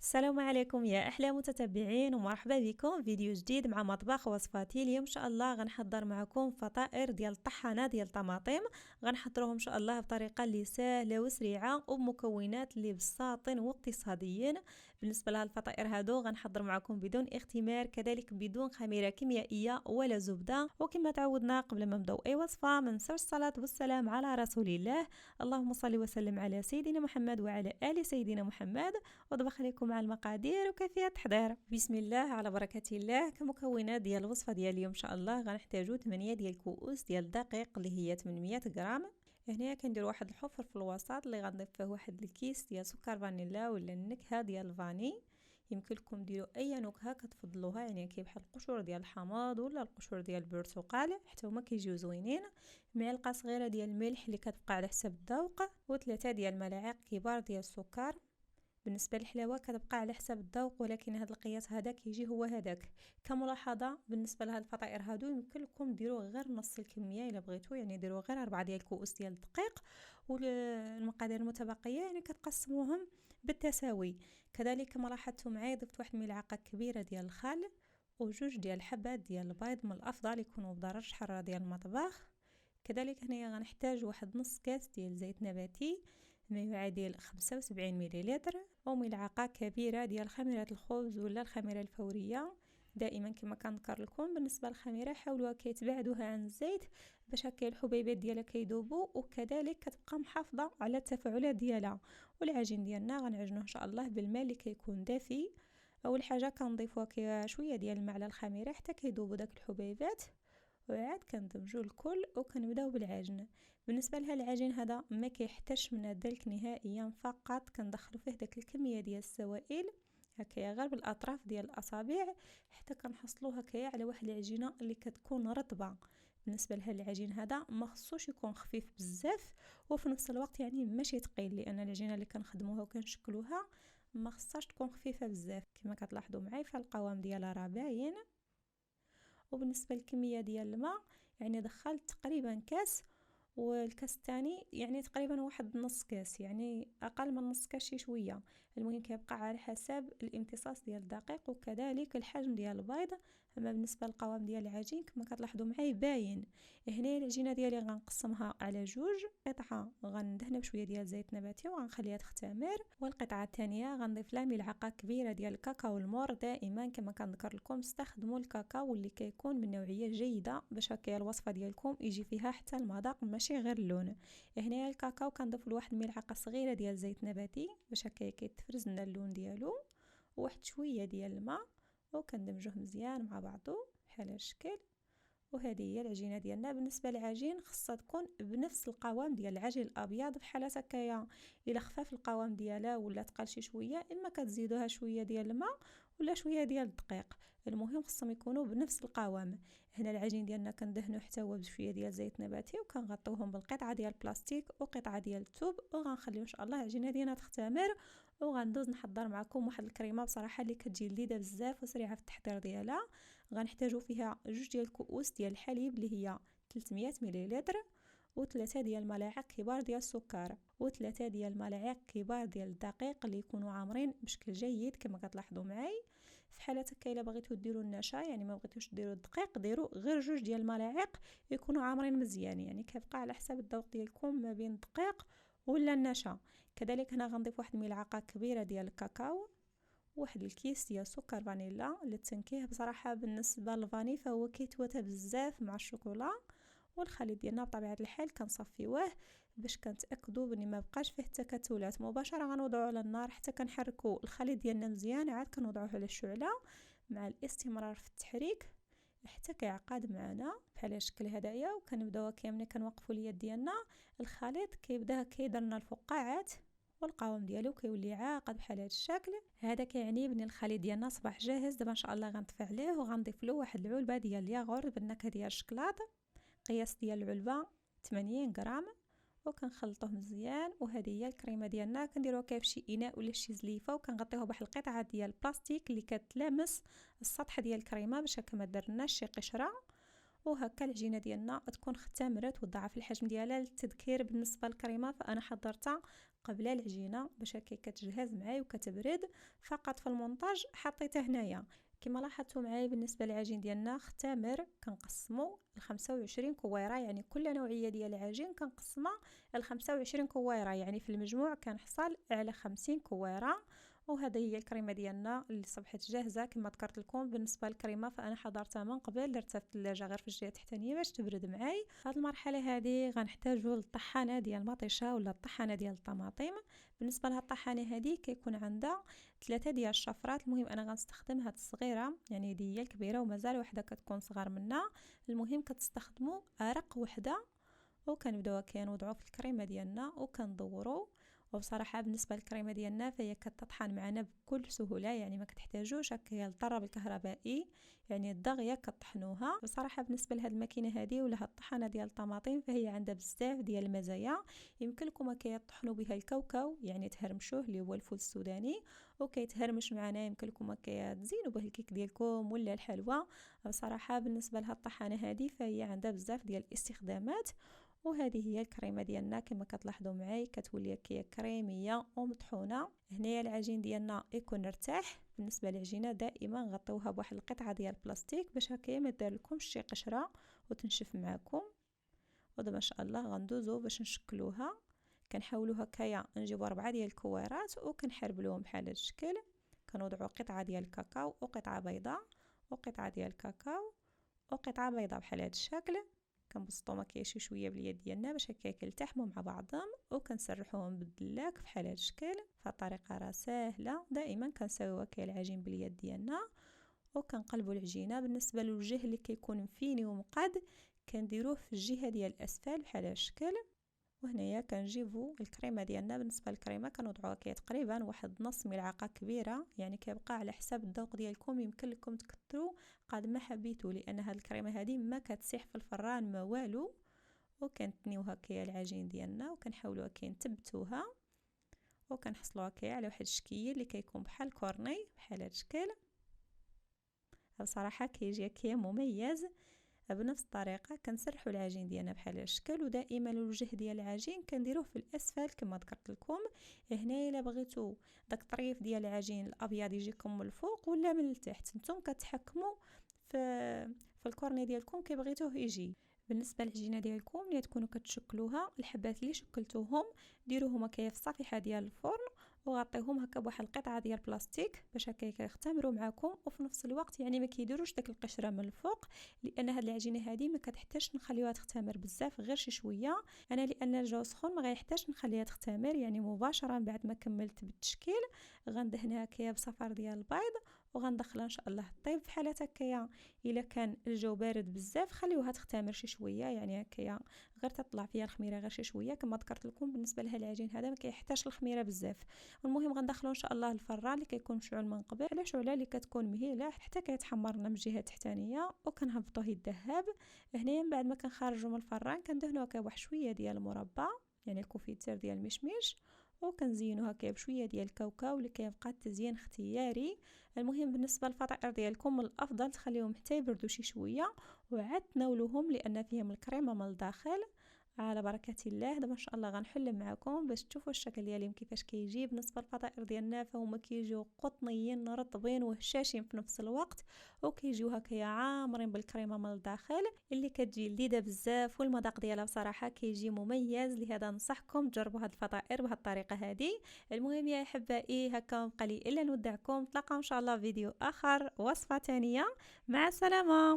السلام عليكم يا احلى متتبعين، ومرحبا بكم في فيديو جديد مع مطبخ وصفاتي. اليوم ان شاء الله غنحضر معكم فطائر ديال الطحانه ديال الطماطم. غنحضروهم ان شاء الله بطريقه اللي سهله وسريعه وبمكونات اللي بساطين واقتصاديين. بالنسبه لها الفطائر هادو غنحضر معكم بدون اختمار، كذلك بدون خميره كيميائيه ولا زبده. وكما تعودنا قبل ما نبداو اي وصفه ما ننساوش الصلاه والسلام على رسول الله. اللهم صل وسلم على سيدنا محمد وعلى ال سيدنا محمد. وطبخ لكم مع المقادير وكيفيه التحضير. بسم الله على بركه الله. كمكونات ديال الوصفه ديال اليوم ان شاء الله غنحتاجو 8 ديال الكؤوس ديال الدقيق اللي هي 800 غرام. هنا كندير واحد الحفر في الوسط اللي غنضيف فيه واحد الكيس ديال سكر فانيلا ولا النكهه ديال الفاني. يمكن لكم ديروا اي نكهه كتفضلوها، يعني كي بحال القشور ديال الحماض ولا القشور ديال البرتقال حتى هما كيجيو زوينين. معلقه صغيره ديال الملح اللي كتبقى على حسب الذوق، وثلاثه ديال الملاعق كبار ديال السكر. بالنسبه للحلاوه كتبقى على حسب الذوق، ولكن هذا القياس هذا كيجي هو هذاك. كملاحظه بالنسبه لهاد الفطائر هادو يمكن لكم ديروا غير نص الكميه الا بغيتوا، يعني ديروا غير 4 ديال الكؤوس ديال الدقيق، والمقادير المتبقيه يعني كتقسموهم بالتساوي. كذلك كما لاحظتوا معايا ضفت واحد الملعقه كبيره ديال الخل وجوج ديال الحبات ديال البيض، من الافضل يكونوا بدرجه حراره ديال المطبخ. كذلك هنايا غنحتاج واحد نص كاس ديال زيت نباتي ما يعادل 75 مليلتر، او ملعقه كبيره ديال خميره الخبز ولا الخميره الفوريه. دائما كما كنذكر لكم بالنسبه للخميره حاولوا كيتبعدوها عن الزيت باش هكا الحبيبات ديالها كيذوبوا، وكذلك كتبقى محافظه على التفاعلات ديالها. والعجين ديالنا غنعجنوه ان شاء الله بالماء اللي كيكون دافي. اول حاجه كنضيفوا شويه ديال الماء على الخميره حتى كيذوبوا داك الحبيبات، وعاد كندمجوا الكل وكنبداو بالعجن. بالنسبه لها العجين هذا ما كيحتاجش من الدلك نهائيا، فقط كندخلوا فيه داك الكميه ديال السوائل هكايا غير بالاطراف ديال الاصابع حتى كنحصلوا هكايا على واحد العجينه اللي كتكون رطبه. بالنسبه لها العجين هذا ما خصوش يكون خفيف بزاف وفي نفس الوقت يعني ماشي ثقيل، لان العجينه اللي كنخدموها وكنشكلوها ما خصهاش تكون خفيفه بزاف. كما كتلاحظوا معايا فالقوام ديالها راه باين. وبالنسبه للكميه ديال الماء يعني دخلت تقريبا كاس، والكاس الثاني يعني تقريبا واحد نص كاس، يعني اقل من نص كاس شي شويه. المهم كيبقى على حسب الامتصاص ديال الدقيق وكذلك الحجم ديال البيض. اما بالنسبه للقوام ديال العجين كما كتلاحظوا معايا باين. هنا العجينه ديالي غنقسمها على جوج قطعه، غندهنها بشويه ديال زيت نباتي وغنخليها تختمر، والقطعه الثانيه غنضيف لها ملعقه كبيره ديال الكاكاو المور. دائما كما كنذكر لكم استخدموا الكاكاو اللي كيكون من نوعيه جيده باش هكا الوصفه ديالكم يجي فيها حتى المذاق ماشي غير اللون. هنا الكاكاو كنضيف له واحد ملعقه صغيره ديال زيت نباتي باش هكا كيتفرز لنا اللون ديالو، وواحد شويه ديال الماء، وكندمجوه مزيان مع بعضو بحال هذا الشكل. وهذه هي العجينه ديالنا. بالنسبه للعجين خصها تكون بنفس القوام ديال العجين الابيض بحال هكايا. الا خفاف القوام ديالها ولا تقل شي شويه اما كتزيدوها شويه ديال الماء ولا شويه ديال الدقيق، المهم خصهم يكونوا بنفس القوام. هنا العجين ديالنا كندهنوا حتى هو بشويه ديال زيت نباتي وكنغطيوهم بالقطعه ديال البلاستيك وقطعه ديال الثوب، وغنخليو ان شاء الله العجينه ديالنا تختمر. وغندوز نحضر معكم واحد الكريمه بصراحه اللي كتجي لذيذه بزاف وسريعه في التحضير ديالها. غنحتاجو فيها جوج ديال الكؤوس ديال الحليب اللي هي 300 مليلتر، وثلاثه ديال الملاعق كبار ديال السكر، وثلاثه ديال الملاعق كبار ديال الدقيق اللي يكونوا عامرين بشكل جيد كما كتلاحظوا معي. في حاله هكا الا بغيتو ديروا النشا يعني ما بغيتوش ديروا الدقيق ديروا غير جوج ديال الملاعق يكونوا عامرين مزيان، يعني كيبقى على حسب الذوق ديالكم ما بين الدقيق ولا النشا. كذلك هنا غنضيف واحد ملعقه كبيره ديال الكاكاو، واحد الكيس ديال سكر فانيلا للتنكيه. بصراحه بالنسبه للفاني فهو كيتواتى بزاف مع الشوكولا. والخليط ديالنا بطبيعه الحال كنصفيوه باش كنتاكدوا بلي ما بقاش فيه تكتلات. مباشره غنوضعوا على النار حتى كنحركوا الخليط ديالنا مزيان، عاد كنوضعوه على الشعله مع الاستمرار في التحريك حتى كيعقد معنا بحال الشكل هدايا. وكنبداو كاملين كنوقفوا اليد ديالنا، الخليط كيبدا كيدير لنا الفقاعات والقوام ديالو كيولي عاقد بحال هذا الشكل. هذا كيعني بان الخليط ديالنا صباح جاهز. دابا ان شاء الله غنطفي عليه وغنضيف له واحد العلبه ديال الياغورت بالنكهه ديال الشكلاط. قياس ديال العلبه 80 غرام، وكنخلطوه مزيان. وهذه هي الكريمه ديالنا. كنديروها كيف شي اناء ولا شي زليفه وكنغطيوها بواحد القطعه ديال البلاستيك اللي كتلامس السطح ديال الكريمه باش هكا ما درناش شي قشره. وهكا العجينه ديالنا تكون اختمرت وضاعف الحجم ديالها. للتذكير بالنسبه للكريمه فانا حضرتها قبل العجينه باش هكا كتجهز معايا وكتبرد. فقط في المونتاج حطيته هنايا. كما لاحظتوا معايا بالنسبه للعجين ديالنا اختمر كنقسمو ل 25 كويره، يعني كل نوعيه ديال العجين كنقسمها ل 25 كويره، يعني في المجموع كنحصل على 50 كويره. وهذه هي الكريمه ديالنا اللي صبحت جاهزه. كما ذكرت لكم بالنسبه للكريمه فانا حضرتها من قبل، درتها في الثلاجه غير في الجهه التحتانيه باش تبرد معاي. هذه المرحله هذه غنحتاجوا للطحانه ديال المطيشه ولا الطحانه ديال الطماطم. بالنسبه لهاد الطحانه هذه كيكون عندها 3 ديال الشفرات. المهم انا غنستخدم هاد الصغيره، يعني هذه هي الكبيره ومازال وحده كتكون صغار منها. المهم كتستخدموا ارق وحده وكنبداو كنوضعوا في الكريمه ديالنا وكندوروا. وبصراحه بالنسبه للكريمه ديالنا فهي كتطحن معنا بكل سهوله، يعني ما كتحتاجوش هكا الضرب الكهربائي، يعني الدغيه كطحنوها. بصراحه بالنسبه لهاد الماكينه هذه ولا هاد الطحانه ديال الطماطم فهي عندها بزاف ديال المزايا. يمكن لكم هكا تطحنوا بها الكاوكاو، يعني تهرمشوه اللي هو الفول السوداني وكيتهرمش معنا. يمكن لكم هكا تزينوا به الكيك ديالكم ولا الحلوى. بصراحه بالنسبه لهاد الطحانه هذه فهي عندها بزاف ديال الاستخدامات. وهذه هي الكريمه ديالنا كما كتلاحظوا معي كتولي كريميه ومطحونه. هنايا العجين ديالنا يكون مرتاح. بالنسبه للعجينه دائما غطيوها بواحد القطعه ديال البلاستيك باش هكا ما دار لكمش شي قشره وتنشف معكم. ودابا ان شاء الله غندوزو باش نشكلوها. كنحاولوا هكايا نجيبوا 4 ديال الكويرات وكنحربلوهم بحال هذا الشكل. كنوضعوا قطعه ديال الكاكاو وقطعه بيضاء وقطعه ديال الكاكاو وقطعه بيضاء بحال هذا الشكل. كنبسطو مكياج شي شويه باليد ديالنا باش هكاك يلتحموا مع بعضهم وكنسرحوهم بالدلاك بحال هذا الشكل. فالطريقه راه ساهله. دائما كنساويو هكا العجين باليد ديالنا وكنقلبوا العجينه. بالنسبه للوجه اللي كيكون مفيني ومقاد كنديروه في الجهه ديال الاسفل بحال هذا الشكل. وهنايا كنجيبوا الكريمه ديالنا. بالنسبه للكريمه كنوضعوها تقريبا واحد نص ملعقه كبيره، يعني كيبقى على حساب الذوق ديالكم. يمكن لكم تكثروا قد ما حبيتوا، لان هاد الكريمه هذه ما كتسيح في الفران ما والو. وكنتنيو هكايا العجين ديالنا وكنحاولوا هكا نثبتوها وكنحصلوا هكايا على واحد الشكل اللي كيكون بحال كورني بحال هذا الشكل. بصراحه كيجي هكايا مميز. بنفس الطريقه كنسرحوا العجين ديالنا بحال هذا الشكل. ودائما الوجه ديال العجين كنديروه في الاسفل كما ذكرت لكم. هنا الا بغيتوا داك الطريف ديال العجين الابيض يجيكم من الفوق ولا من التحت، نتوما كتحكموا في الكورني ديالكم كي بغيتوه يجي. بالنسبه للعجينه ديالكم اللي تكونوا كتشكلوها، الحبات اللي شكلتوهم ديروهم هكايا في الصفيحه ديال الفرن وغطيهم هكا بواحد القطعه ديال البلاستيك باش هكا يختمروا معكم. وفي نفس الوقت يعني ما كيديروش داك القشره من الفوق، لان هاد العجينه هذه ما كتحتاجش نخليوها تختمر بزاف غير شي شويه. انا لان الجو سخون ما غيحتاجش نخليها تختمر، يعني مباشره بعد ما كملت بالتشكيل غندهنها هكايا بصفر ديال البيض وغندخلها ان شاء الله طيب في حاله هكايا. الا كان الجو بارد بزاف خليوها تختمر شي شويه، يعني هكايا غير تطلع فيها الخميره غير شي شويه. كما ذكرت لكم بالنسبه لها العجين هذا ما كيحتاجش الخميره بزاف. والمهم غندخلو ان شاء الله الفران اللي كيكون مشعول من قبل على شعله اللي كتكون مهيله حتى كيتحمر لنا من الجهه التحتانيه وكنهبطوه يذهب. هنايا من بعد ما كنخرجوا من الفران كندهنوا هكا واحد شويه ديال المربى، يعني الكونفيتير ديال المشمش، وكنزينو هكا بشويه ديال الكاوكاو اللي كيبقى التزيين اختياري. المهم بالنسبه للفطائر ديالكم من الافضل تخليهم حتى يبردوا شي شويه وعاد تناولوهم لان فيهم الكريمه من الداخل. على بركه الله. دابا ان شاء الله غنحل معكم باش تشوفوا الشكل ديالهم كيفاش كيجي. بالنسبه للفطائر ديالنا فهما كيجيو قطنيين رطبين وهشاشين في نفس الوقت، وكيجيو هكايا عامرين بالكريمه من الداخل اللي كتجي لذيذه بزاف. والمذاق ديالها بصراحه كيجي مميز، لهذا ننصحكم تجربوا هاد الفطائر بهاد الطريقه هذه. المهم يا احبائي هكا بقى لي الا نودعكم. نتلاقاو ان شاء الله في فيديو اخر وصفه ثانيه. مع السلامه.